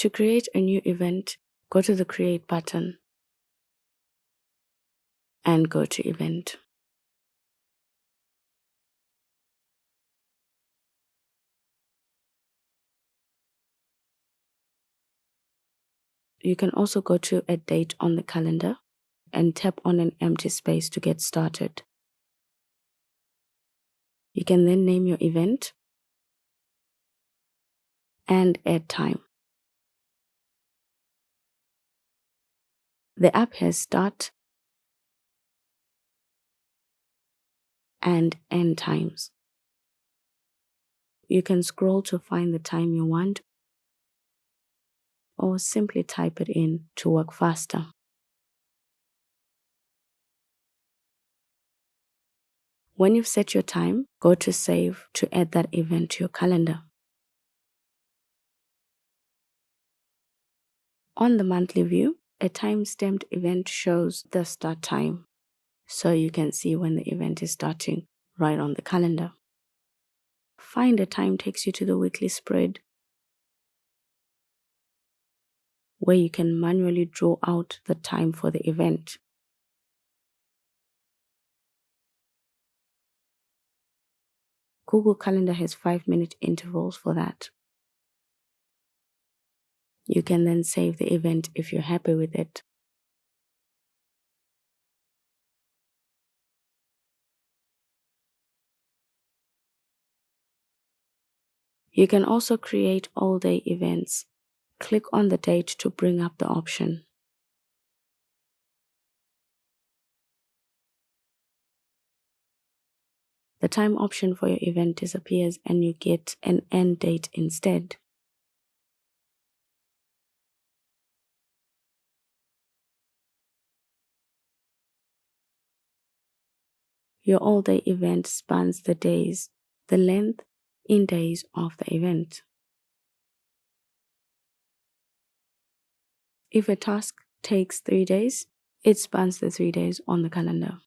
To create a new event, go to the Create button and go to Event. You can also go to a date on the calendar and tap on an empty space to get started. You can then name your event and add time. The app has start and end times. You can scroll to find the time you want or simply type it in to work faster. When you've set your time, go to Save to add that event to your calendar. On the monthly view, a time-stamped event shows the start time, so you can see when the event is starting right on the calendar. Find a time takes you to the weekly spread, where you can manually draw out the time for the event. Google Calendar has 5-minute intervals for that. You can then save the event if you're happy with it. You can also create all-day events. Click on the date to bring up the option. The time option for your event disappears and you get an end date instead. Your all-day event spans the days, the length in days of the event. If a task takes 3 days, it spans the 3 days on the calendar.